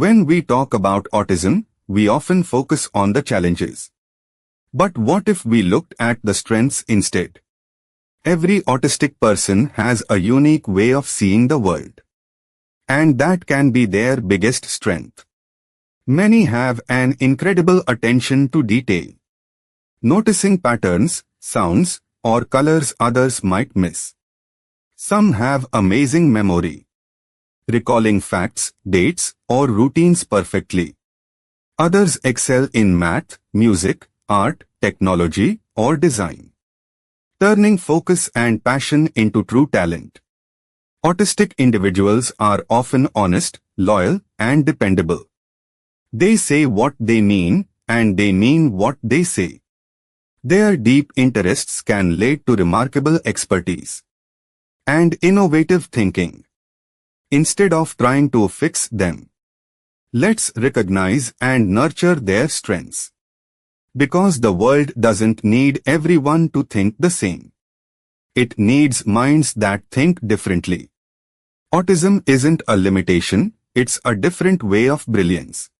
When we talk about autism, we often focus on the challenges. But what if we looked at the strengths instead? Every autistic person has a unique way of seeing the world. And that can be their biggest strength. Many have an incredible attention to detail, noticing patterns, sounds, or colors others might miss. Some have amazing memory, recalling facts, dates, or routines perfectly. Others excel in math, music, art, technology, or design, turning focus and passion into true talent. Autistic individuals are often honest, loyal, and dependable. They say what they mean, and they mean what they say. Their deep interests can lead to remarkable expertise and innovative thinking. Instead of trying to fix them, let's recognize and nurture their strengths. Because the world doesn't need everyone to think the same. It needs minds that think differently. Autism isn't a limitation, it's a different way of brilliance.